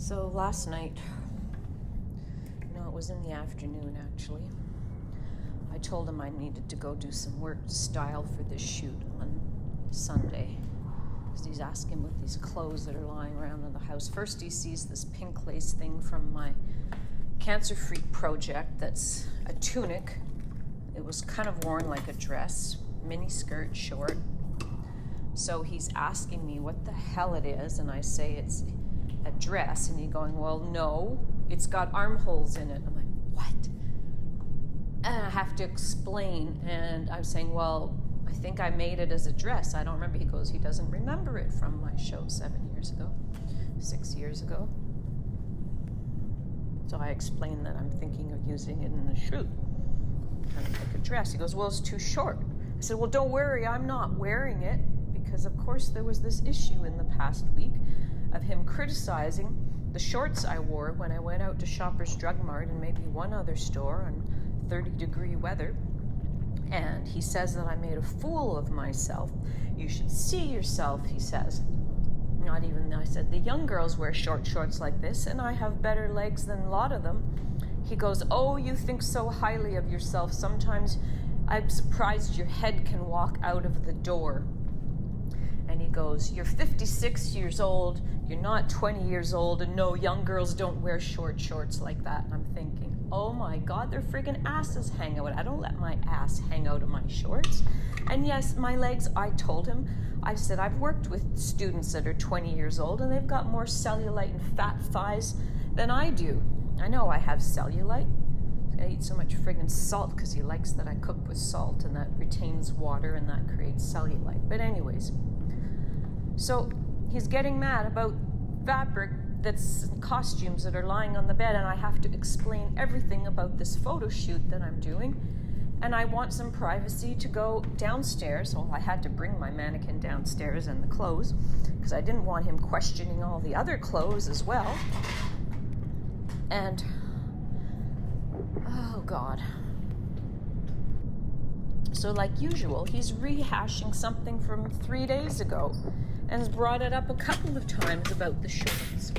So last night, it was in the afternoon actually, I told him I needed to go do some work to style for this shoot on Sunday. Because he's asking with these clothes that are lying around in the house. First he sees this pink lace thing from my cancer-free project that's a tunic. It was kind of worn like a dress, mini skirt, short. So he's asking me what the hell it is, and I say it's a dress, and he's going, well, no, it's got armholes in it. I'm like, what? And I have to explain, and I'm saying, well, I think I made it as a dress. I don't remember. He goes, he doesn't remember it from my show 7 years ago, 6 years ago. So I explained that I'm thinking of using it in the shoot, kind of like a dress. He goes, well, it's too short. I said, well, don't worry, I'm not wearing it, because of course there was this issue in the past week of him criticizing the shorts I wore when I went out to Shoppers Drug Mart and maybe one other store in 30-degree weather. And he says that I made a fool of myself. You should see yourself, he says. Not even, I said, the young girls wear short shorts like this, and I have better legs than a lot of them. He goes, oh, you think so highly of yourself. Sometimes I'm surprised your head can walk out of the door. And he goes, you're 56 years old, you're not 20 years old, and no, young girls don't wear short shorts like that. And I'm thinking, oh my God, their friggin' asses hang out. I don't let my ass hang out of my shorts. And yes, my legs, I told him, I said, I've worked with students that are 20 years old, and they've got more cellulite and fat thighs than I do. I know I have cellulite. I eat so much friggin' salt because he likes that I cook with salt, and that retains water, and that creates cellulite. But anyways, so he's getting mad about fabric that's costumes that are lying on the bed, and I have to explain everything about this photo shoot that I'm doing. And I want some privacy to go downstairs. Well, I had to bring my mannequin downstairs and the clothes because I didn't want him questioning all the other clothes as well. And, oh God. So like usual, he's rehashing something from 3 days ago and has brought it up a couple of times about the shorts.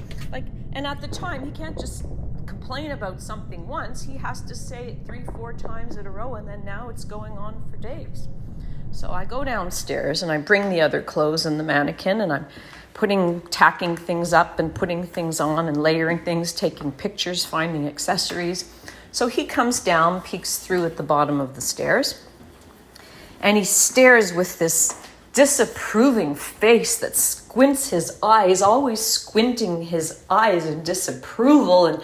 And at the time, he can't just complain about something once. He has to say it 3-4 times in a row, and then now it's going on for days. So I go downstairs and I bring the other clothes and the mannequin, and I'm tacking things up and putting things on and layering things, taking pictures, finding accessories. So he comes down, peeks through at the bottom of the stairs, and he stares with this disapproving face that squints his eyes, always squinting his eyes in disapproval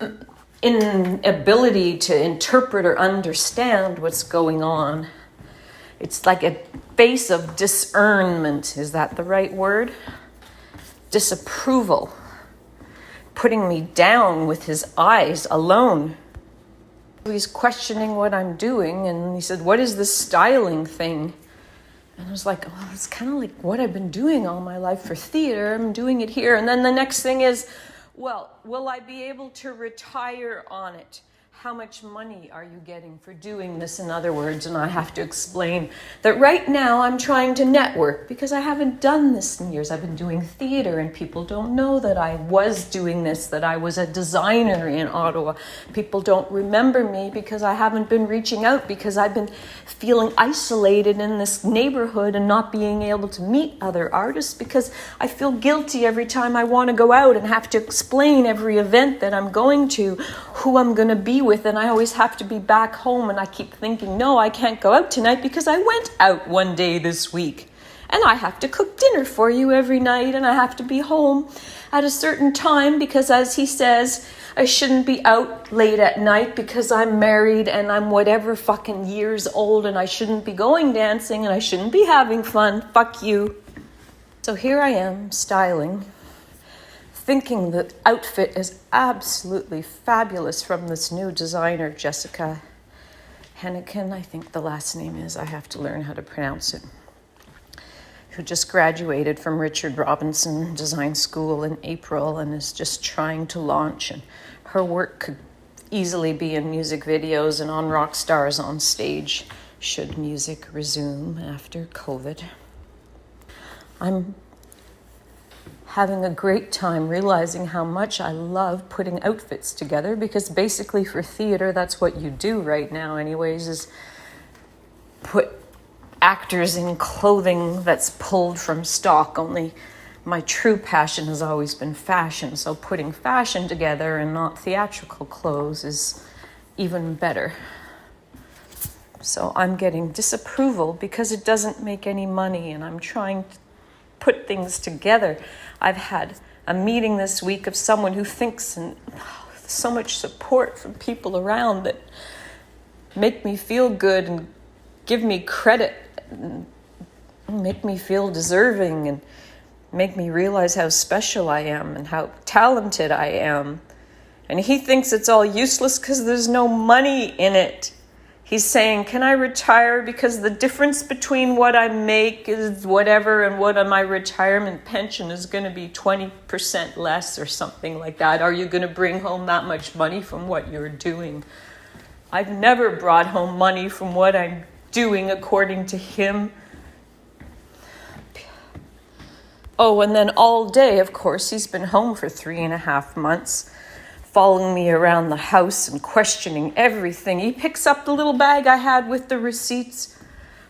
and inability to interpret or understand what's going on. It's like a face of discernment. Is that the right word? Disapproval. Putting me down with his eyes alone. He's questioning what I'm doing, and he said, what is this styling thing? And I was like, well, it's kind of like what I've been doing all my life for theater. I'm doing it here. And then the next thing is, well, will I be able to retire on it? How much money are you getting for doing this, in other words? And I have to explain that right now I'm trying to network because I haven't done this in years. I've been doing theater, and people don't know that I was doing this, that I was a designer in Ottawa. People don't remember me because I haven't been reaching out, because I've been feeling isolated in this neighborhood and not being able to meet other artists, because I feel guilty every time I want to go out and have to explain every event that I'm going to, who I'm going to be with, and I always have to be back home, and I keep thinking, no, I can't go out tonight because I went out one day this week, and I have to cook dinner for you every night, and I have to be home at a certain time because, as he says, I shouldn't be out late at night because I'm married and I'm whatever fucking years old, and I shouldn't be going dancing, and I shouldn't be having fun. Fuck you. So here I am styling, thinking the outfit is absolutely fabulous from this new designer, Jessica Henniken, I think the last name is. I have to learn how to pronounce it. Who just graduated from Richard Robinson Design School in April and is just trying to launch. And her work could easily be in music videos and on rock stars on stage, should music resume after COVID. I'm having a great time, realizing how much I love putting outfits together, because basically for theater, that's what you do right now anyways, is put actors in clothing that's pulled from stock. Only my true passion has always been fashion, so putting fashion together and not theatrical clothes is even better. So I'm getting disapproval because it doesn't make any money, and I'm trying to put things together. I've had a meeting this week of someone who thinks, and so much support from people around that make me feel good and give me credit and make me feel deserving and make me realize how special I am and how talented I am. And he thinks it's all useless because there's no money in it. He's saying, can I retire because the difference between what I make is whatever and what my retirement pension is going to be 20% less or something like that. Are you going to bring home that much money from what you're doing? I've never brought home money from what I'm doing, according to him. Oh, and then all day, of course, he's been home for 3.5 months, following me around the house and questioning everything. He picks up the little bag I had with the receipts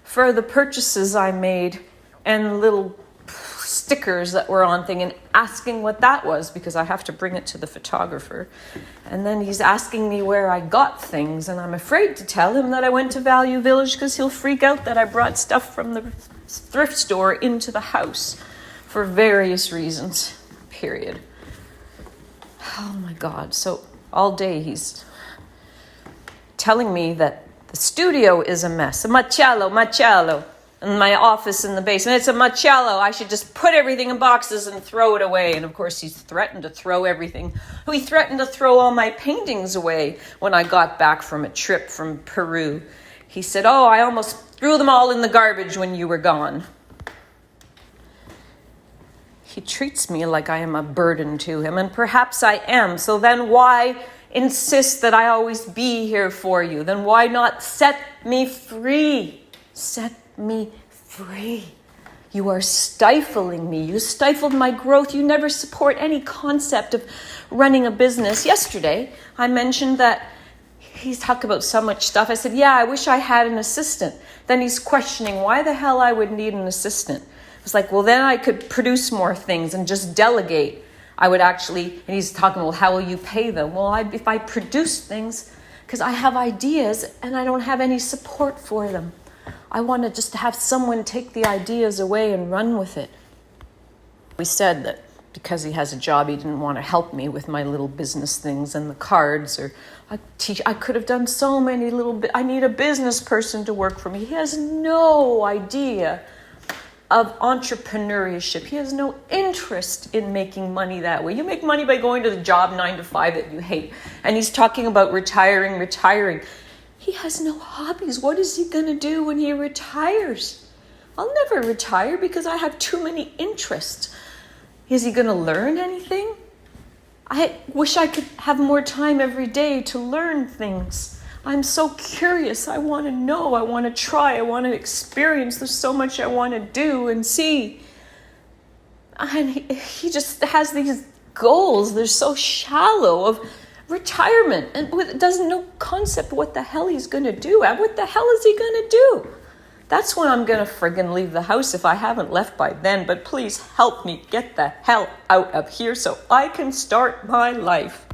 for the purchases I made and little stickers that were on thing and asking what that was, because I have to bring it to the photographer. And then he's asking me where I got things, and I'm afraid to tell him that I went to Value Village because he'll freak out that I brought stuff from the thrift store into the house for various reasons, period. Oh my God. So all day he's telling me that the studio is a mess. A macello. And my office in the basement. It's a macello. I should just put everything in boxes and throw it away. And of course he's threatened to throw everything. He threatened to throw all my paintings away when I got back from a trip from Peru. He said, oh, I almost threw them all in the garbage when you were gone. He treats me like I am a burden to him, and perhaps I am. So then why insist that I always be here for you? Then why not set me free? Set me free. You are stifling me. You stifled my growth. You never support any concept of running a business. Yesterday, I mentioned that he's talked about so much stuff. I said, yeah, I wish I had an assistant. Then he's questioning why the hell I would need an assistant. It's like, well, then I could produce more things and just delegate. I would actually, and he's talking, well, how will you pay them? Well, if I produce things, because I have ideas and I don't have any support for them. I want to just have someone take the ideas away and run with it. We said that because he has a job, he didn't want to help me with my little business things and the cards, or I could have done so many I need a business person to work for me. He has no idea of entrepreneurship. He has no interest in making money that way. You make money by going to the job 9 to 5 that you hate. And he's talking about retiring. He has no hobbies. What is he going to do when he retires? I'll never retire because I have too many interests. Is he going to learn anything? I wish I could have more time every day to learn things. I'm so curious. I want to know. I want to try. I want to experience. There's so much I want to do and see. And he just has these goals. They're so shallow of retirement, and doesn't know concept what the hell he's going to do. What the hell is he going to do? That's when I'm going to friggin' leave the house if I haven't left by then. But please help me get the hell out of here so I can start my life.